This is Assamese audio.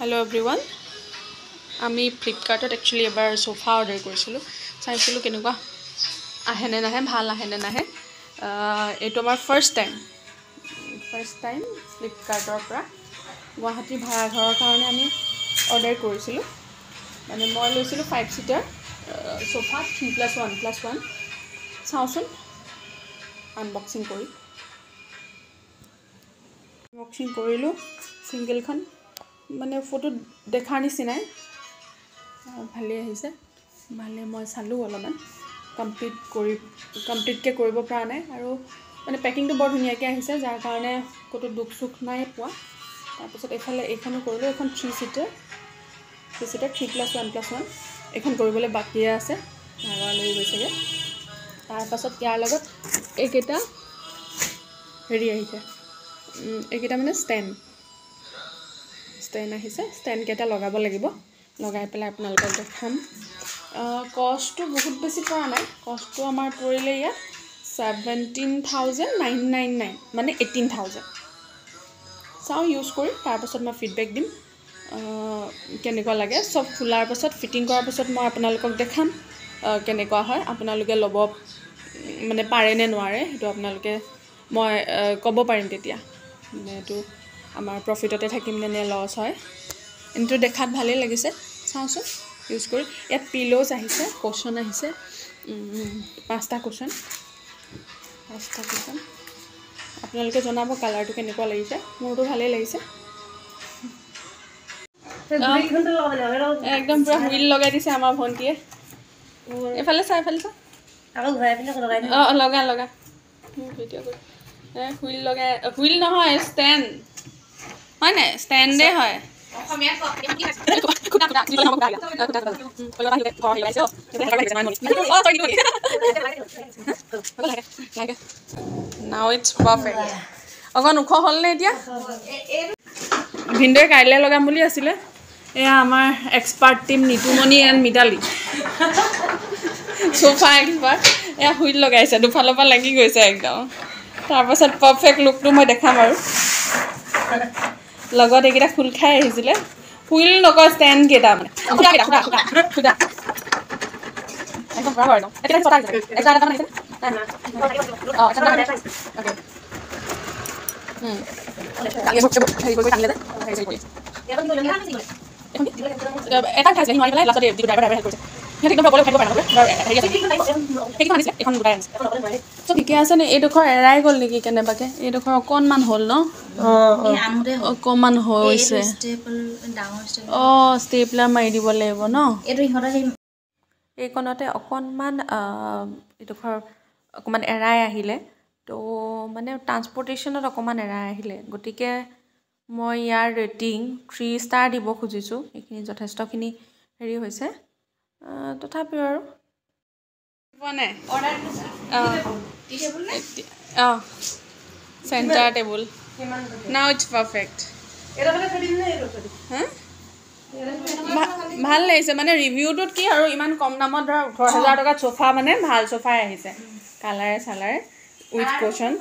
Hello everyone. আমি ফ্লিপকাৰ্টত একচুয়ালি এবাৰ সোফা অৰ্ডাৰ কৰিছিলোঁ চাইছিলোঁ কেনেকুৱা আহে নে নাহে ভাল আহে নে নাহে এইটো আমাৰ ফাৰ্ষ্ট টাইম ফ্লিপকাৰ্টৰ পৰা গুৱাহাটী ভাড়াঘৰৰ কাৰণে আমি অৰ্ডাৰ কৰিছিলোঁ মানে মই লৈছিলোঁ 5 সিটাৰ সোফা 3+1+1 চাওঁচোন আনবক্সিং কৰিলোঁ সিঙ্গেলখন মানে ফটো দেখাৰ নিচিনাই ভালে আহিছে ভালে মই চালোঁ অলপমান কমপ্লিটকে কৰিব পৰা নাই আৰু মানে পেকিংটো বৰ ধুনীয়াকৈ আহিছে যাৰ কাৰণে ক'তো দুখ সুখ নাই পোৱা তাৰপিছত এফালে এইখনো কৰিলোঁ এখন 3 সিটাৰ 3+1+1 এইখন কৰিবলৈ বাকী আছে ভাগৰ লাগি গৈছেগৈ তাৰপাছত ইয়াৰ লগত এইকেইটা হেৰি আহিছে এইকেইটা মানে ষ্টেণ্ড আহিছে ষ্টেণ্ড কেইটা লগাব লাগিব লগাই পেলাই আপোনালোকক দেখাম কষ্টটো বহুত বেছি পৰা নাই কষ্টটো আমাৰ পৰিলে ইয়াত 17,999 মানে 18,000 চাওঁ ইউজ কৰি তাৰপাছত মই ফিডবেক দিম কেনেকুৱা লাগে সব খোলাৰ পাছত ফিটিং কৰাৰ পাছত মই আপোনালোকক দেখাম কেনেকুৱা হয় আপোনালোকে ল'ব মানে পাৰে নে নোৱাৰে সেইটো আপোনালোকে মই ক'ব পাৰিম তেতিয়া মানে এইটো আমাৰ প্ৰফিটতে থাকিম নে লছ হয় কিন্তু দেখাত ভালেই লাগিছে চাওঁচোন ইউজ কৰি ইয়াত পিলোজ আহিছে কুশন আহিছে 5টা কুশন আপোনালোকে জনাব কালাৰটো কেনেকুৱা লাগিছে মোৰটো ভালেই লাগিছে একদম পুৰা হুইল লগাই দিছে আমাৰ ভণ্টিয়ে এফালে চা আকৌ ঘূৰাই পিনে লগা ভিডিঅ' কৰি হুইল লগাই হুইল নহয় ষ্টেণ্ড হয় নাই ষ্টেণ্ডে হয় Now it's perfect. অকণ ওখ হ'ল নে এতিয়া ভিন্দে কাইলে লগাম বুলি আছিলে এয়া আমাৰ expert team Nitumoni and Mitali sofa expert এয়া হুইল লগাইছে দুফালৰ পৰা লাগি গৈছে একদম তাৰপাছত পাৰফেক্ট লুকটো মই দেখাম আৰু লগত এইকেইটা খুল খাই আহিছিলে হুইল নকয় ষ্টেণ্ড কেইটা মানে খুদা একদম বৰাবৰ একদম এটা ছটা আহিছে এটা মানে আহিছে এটা মানে ওকে এটা খাইছে নোৱাৰি পেলাই লাষ্টত যিটো ড্ৰাইভাৰ হেল্প কৰিছে সিহঁতে একদম অকলে উঠাব পাৰে সেইখন আনিছে এখন দুটাই আনিছে চ' ঠিকে আছে নে এইডোখৰ এৰাই গ'ল নেকি কেনেবাকৈ এইডোখৰ অকণমান হ'ল ন অকণমান হৈছে ষ্টেপলাৰ মাৰি দিব লাগিব ন এইকণতে অকণমান এইডোখৰ অকণমান এৰাই আহিলে তো মানে ট্ৰান্সপৰ্টেশ্যনত অকণমান এৰাই আহিলে গতিকে মই ইয়াৰ ৰেটিং 3 ষ্টাৰ দিব খুজিছোঁ এইখিনি যথেষ্টখিনি হেৰি হৈছে তথাপিও আৰু চেণ্টাৰ টেবুল নাও ইটছ পাৰফেক্ট ভাল লাগিছে মানে ৰিভিউটোত কি আৰু ইমান কম দামত ধৰা 18,000 টকাত সোফা মানে ভাল সোফাই আহিছে কালাৰে চালাৰে উইথ কুশন